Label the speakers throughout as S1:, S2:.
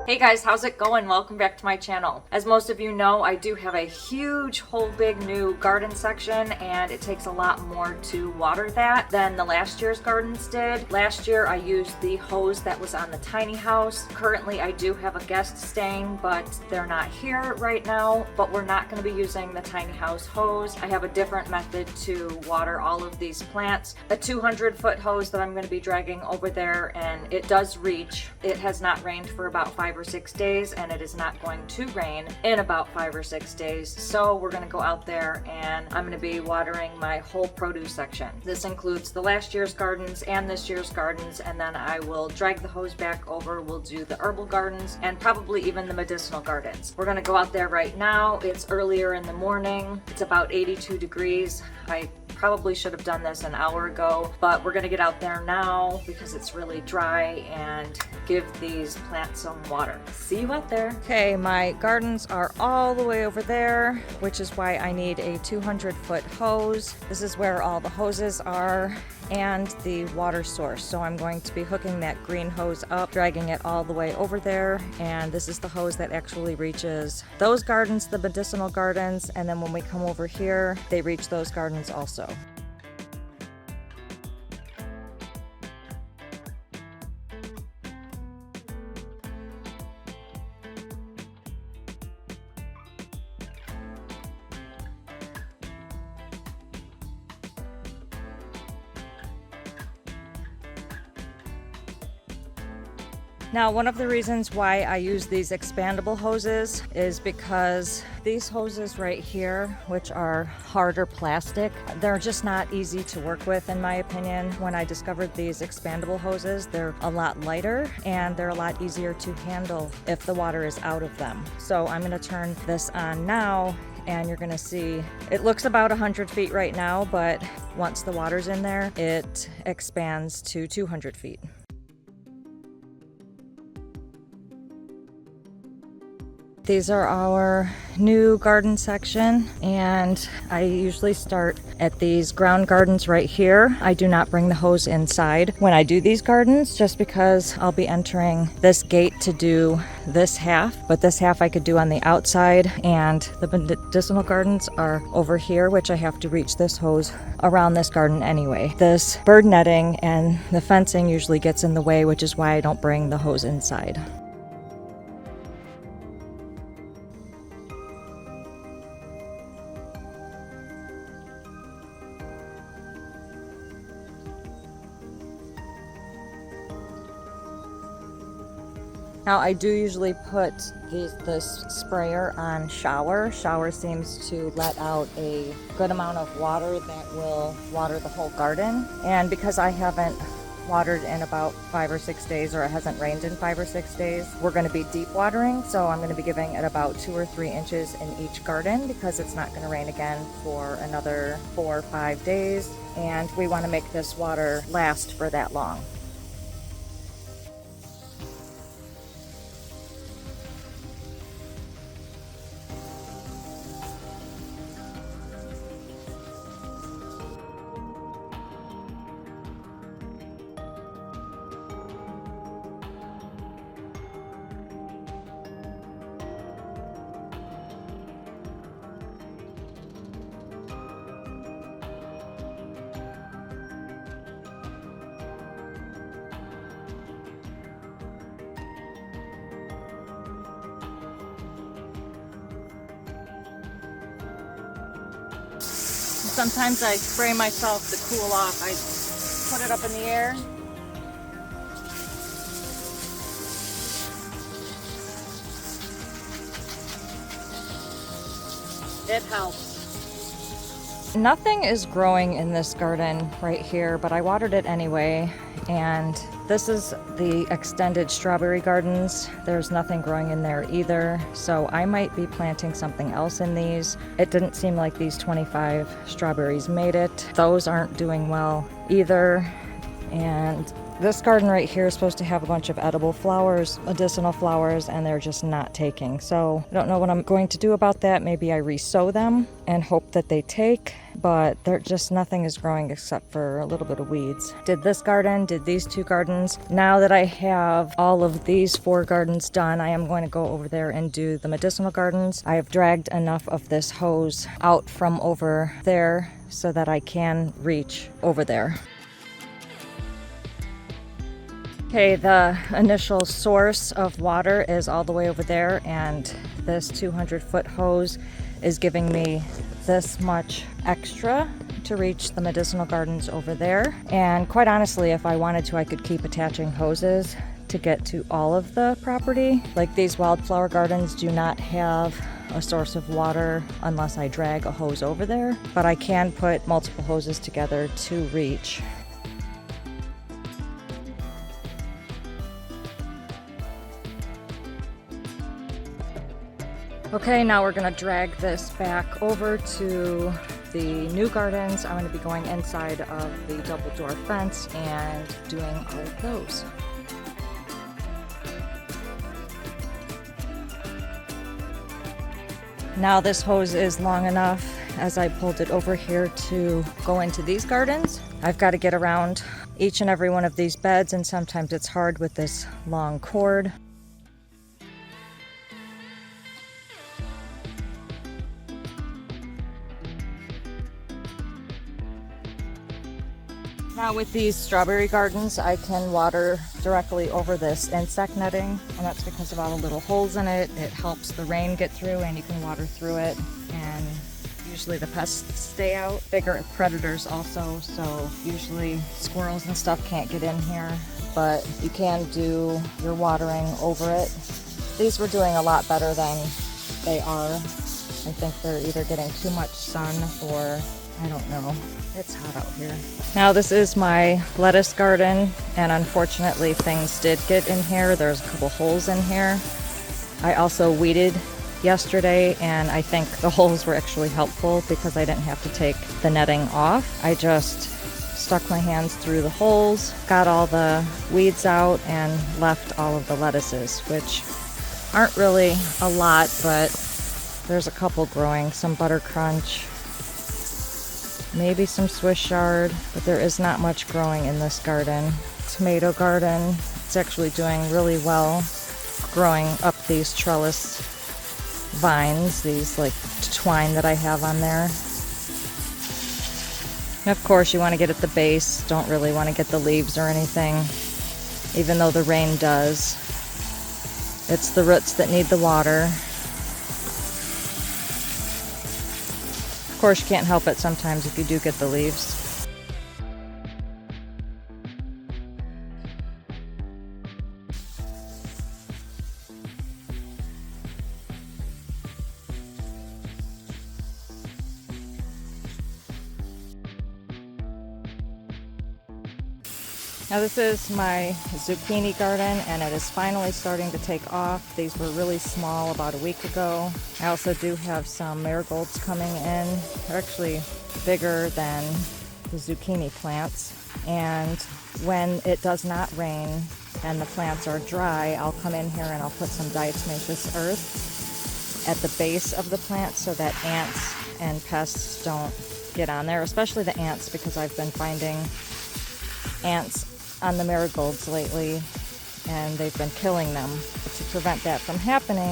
S1: Hey guys, how's it going? Welcome back to my channel. As most of you know, I do have a huge whole big new garden section, and it takes a lot more to water that than the last year's gardens did. Last year I used the hose that was on the tiny house. Currently I do have a guest staying, but they're not here right now, but we're not going to be using the tiny house hose. I have a different method to water all of these plants. A 200-foot hose that I'm going to be dragging over there, and it does reach. It has not rained for about 5 or 6 days, and it is not going to rain in about 5 or 6 days. So we're going to go out there and I'm going to be watering my whole produce section. This includes the last year's gardens and this year's gardens, and then I will drag the hose back over. We'll do the herbal gardens and probably even the medicinal gardens. We're going to go out there right now. It's earlier in the morning. It's about 82 degrees. I probably should have done this an hour ago, but we're gonna get out there now because it's really dry and give these plants some water. See you out there. Okay, my gardens are all the way over there, which is why I need a 200-foot hose. This is where all the hoses are and the water source. So I'm going to be hooking that green hose up, dragging it all the way over there, and this is the hose that actually reaches those gardens, the medicinal gardens, and then when we come over here, they reach those gardens also. Now, one of the reasons why I use these expandable hoses is because these hoses right here, which are harder plastic, they're just not easy to work with in my opinion. When I discovered these expandable hoses, they're a lot lighter and they're a lot easier to handle if the water is out of them. So I'm going to turn this on now, and you're gonna see it looks about 100 feet right now, but once the water's in there, it expands to 200 feet. These are our new garden section, and I usually start at these ground gardens right here. I do not bring the hose inside when I do these gardens, just because I'll be entering this gate to do this half, but this half I could do on the outside, and the medicinal gardens are over here, which I have to reach this hose around this garden anyway. This bird netting and the fencing usually gets in the way, which is why I don't bring the hose inside. Now, I do usually put this sprayer on shower. Shower seems to let out a good amount of water that will water the whole garden. And because I haven't watered in about 5 or 6 days, or it hasn't rained in 5 or 6 days, we're going to be deep watering. So I'm going to be giving it about 2 or 3 inches in each garden because it's not going to rain again for another 4 or 5 days. And we want to make this water last for that long. Sometimes I spray myself to cool off. I put it up in the air. It helps. Nothing is growing in this garden right here, but I watered it anyway. And this is the extended strawberry gardens. There's nothing growing in there either, so I might be planting something else in these. It didn't seem like these 25 strawberries made it. Those aren't doing well either. And this garden right here is supposed to have a bunch of edible flowers, medicinal flowers, and they're just not taking. So I don't know what I'm going to do about that. Maybe I re-sow them and hope that they take, but they're just, nothing is growing except for a little bit of weeds. Did this garden, did these 2 gardens. Now that I have all of these 4 gardens done, I am going to go over there and do the medicinal gardens. I have dragged enough of this hose out from over there so that I can reach over there. Okay, the initial source of water is all the way over there, and this 200-foot hose is giving me this much extra to reach the medicinal gardens over there. And quite honestly, if I wanted to, I could keep attaching hoses to get to all of the property. Like these wildflower gardens do not have a source of water unless I drag a hose over there, but I can put multiple hoses together to reach. Okay, now we're gonna drag this back over to the new gardens. I'm gonna be going inside of the double door fence and doing all of those. Now this hose is long enough as I pulled it over here to go into these gardens. I've got to get around each and every one of these beds, and sometimes it's hard with this long cord. Now with these strawberry gardens, I can water directly over this insect netting, and that's because of all the little holes in it. It helps the rain get through and you can water through it, and usually the pests stay out. Bigger predators also, so usually squirrels and stuff can't get in here, but you can do your watering over it. These were doing a lot better than they are. I think they're either getting too much sun or I don't know. It's hot out here. Now this is my lettuce garden, and unfortunately things did get in here. There's a couple holes in here. I also weeded yesterday, and I think the holes were actually helpful because I didn't have to take the netting off. I just stuck my hands through the holes, got all the weeds out, and left all of the lettuces, which aren't really a lot, but there's a couple growing. Some butter crunch, maybe some Swiss chard, but there is not much growing in this garden. Tomato garden, it's actually doing really well, growing up these trellis vines, these like twine that I have on there. And of course you want to get at the base, don't really want to get the leaves or anything, even though the rain does. It's the roots that need the water. Of course, you can't help it sometimes if you do get the leaves. Now this is my zucchini garden, and it is finally starting to take off. These were really small about a week ago. I also do have some marigolds coming in. They're actually bigger than the zucchini plants. And when it does not rain and the plants are dry, I'll come in here and I'll put some diatomaceous earth at the base of the plant so that ants and pests don't get on there, especially the ants, because I've been finding ants on the marigolds lately and they've been killing them. But to prevent that from happening,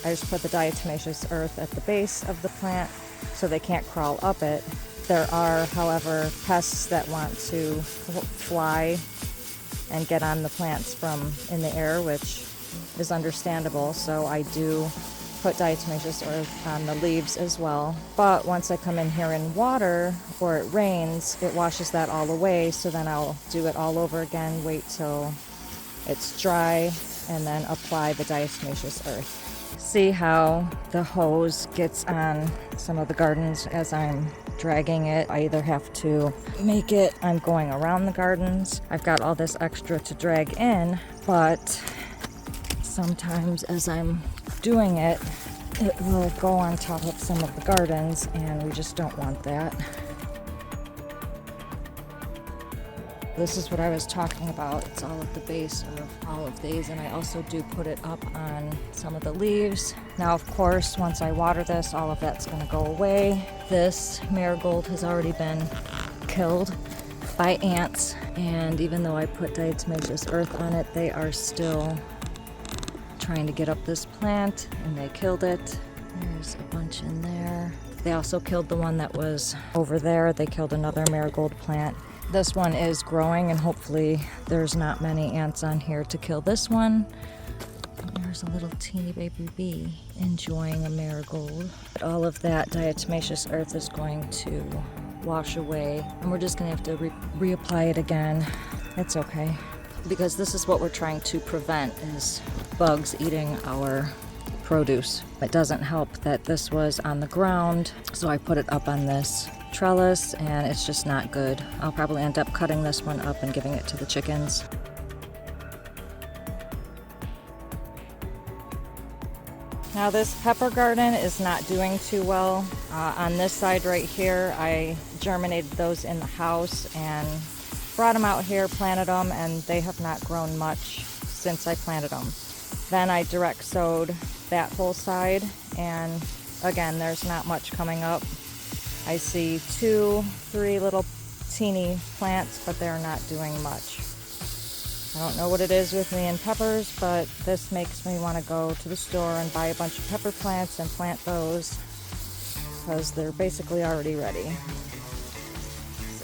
S1: I just put the diatomaceous earth at the base of the plant so they can't crawl up it. There are, however, pests that want to fly and get on the plants from in the air, which is understandable, so I do put diatomaceous earth on the leaves as well. But once I come in here and water, or it rains, it washes that all away, so then I'll do it all over again, wait till it's dry, and then apply the diatomaceous earth. See how the hose gets on some of the gardens as I'm dragging it. I either have to make it, I'm going around the gardens. I've got all this extra to drag in, but sometimes as I'm doing it, it will go on top of some of the gardens, and we just don't want that. This is what I was talking about. It's all at the base of all of these, and I also do put it up on some of the leaves. Now, of course, once I water this, all of that's gonna go away. This marigold has already been killed by ants, and even though I put diatomaceous earth on it, they are still trying to get up this plant, and they killed it. There's a bunch in there. They also killed the one that was over there. They killed another marigold plant. This one is growing, and hopefully there's not many ants on here to kill this one. There's a little teeny baby bee enjoying a marigold. All of that diatomaceous earth is going to wash away, and we're just gonna have to reapply it again. It's okay, because this is what we're trying to prevent, is bugs eating our produce. It doesn't help that this was on the ground, so I put it up on this trellis, and it's just not good. I'll probably end up cutting this one up and giving it to the chickens. Now this pepper garden is not doing too well. On this side right here, I germinated those in the house and brought them out here, planted them, and they have not grown much since I planted them. Then I direct sowed that whole side, and again, there's not much coming up. I see 2, 3 little teeny plants, but they're not doing much. I don't know what it is with me and peppers, but this makes me want to go to the store and buy a bunch of pepper plants and plant those, because they're basically already ready.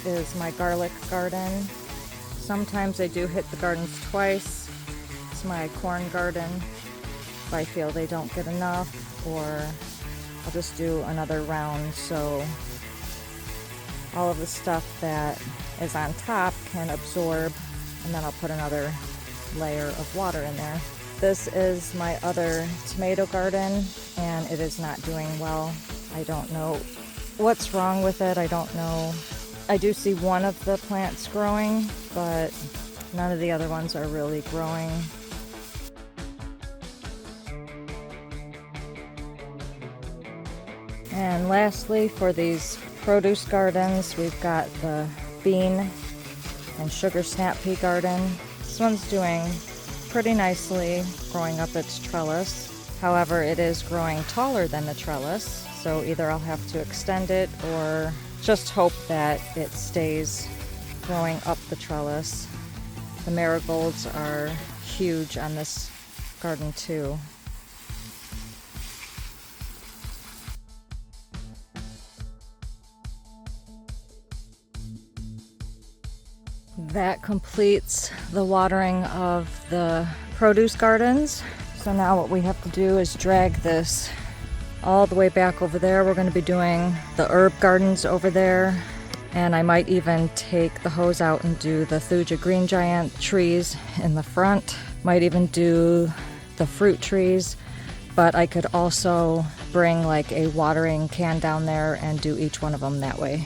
S1: This is my garlic garden. Sometimes I do hit the gardens twice. It's my corn garden. If I feel they don't get enough, or I'll just do another round so all of the stuff that is on top can absorb, and then I'll put another layer of water in there. This is my other tomato garden, and it is not doing well. I don't know what's wrong with it. I don't know. I do see one of the plants growing, but none of the other ones are really growing. And lastly, for these produce gardens, we've got the bean and sugar snap pea garden. This one's doing pretty nicely, growing up its trellis. However, it is growing taller than the trellis, so either I'll have to extend it or just hope that it stays growing up the trellis. The marigolds are huge on this garden too. That completes the watering of the produce gardens. So now what we have to do is drag this all the way back over there. We're going to be doing the herb gardens over there, and I might even take the hose out and do the Thuja green giant trees in the front. Might even do the fruit trees, but I could also bring like a watering can down there and do each one of them that way.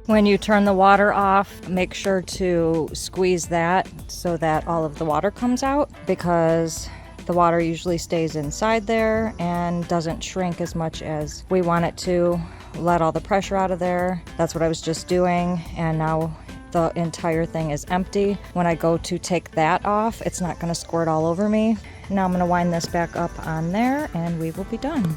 S1: When you turn the water off, make sure to squeeze that so that all of the water comes out, because the water usually stays inside there and doesn't shrink as much as we want it to. Let all the pressure out of there. That's what I was just doing, and now the entire thing is empty. When I go to take that off, it's not going to squirt all over me. Now I'm going to wind this back up on there and we will be done.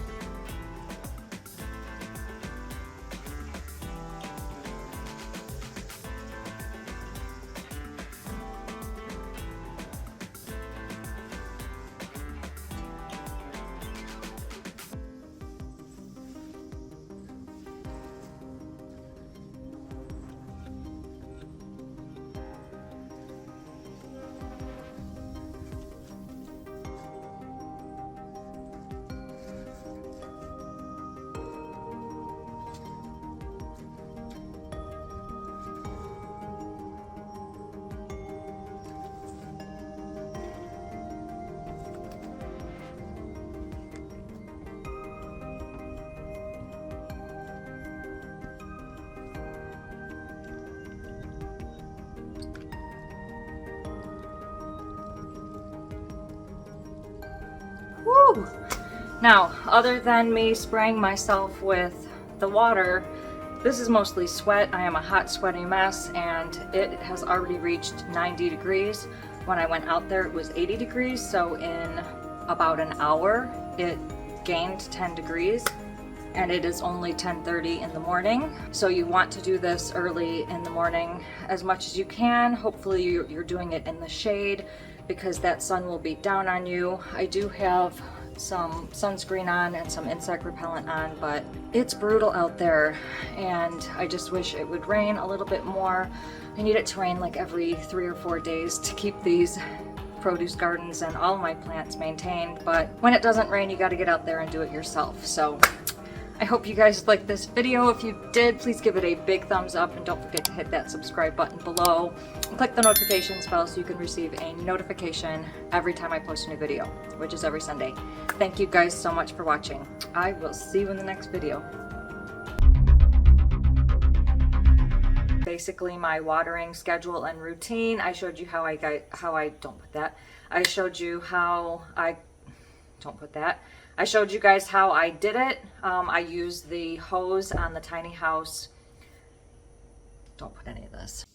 S1: Woo! Now, other than me spraying myself with the water, this is mostly sweat. I am a hot, sweaty mess, and it has already reached 90 degrees. When I went out there, it was 80 degrees, so in about an hour, it gained 10 degrees, and it is only 10:30 in the morning. So you want to do this early in the morning as much as you can. Hopefully you're doing it in the shade, because that sun will beat down on you. I do have some sunscreen on and some insect repellent on, but it's brutal out there, and I just wish it would rain a little bit more. I need it to rain like every 3 or 4 days to keep these produce gardens and all my plants maintained, but when it doesn't rain, you got to get out there and do it yourself. So I hope you guys liked this video. If you did, please give it a big thumbs up, and don't forget to hit that subscribe button below and click the notifications bell so you can receive a notification every time I post a new video, which is every Sunday. Thank you guys so much for watching. I will see you in the next video. Basically my watering schedule and routine. I showed you how I showed you guys how I did it. I used the hose on the tiny house. Don't put any of this.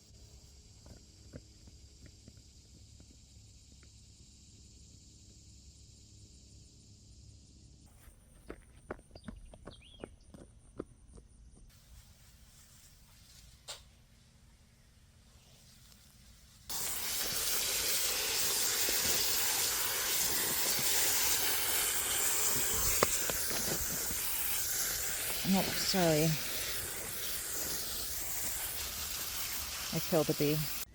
S1: Oh, sorry. I killed a bee.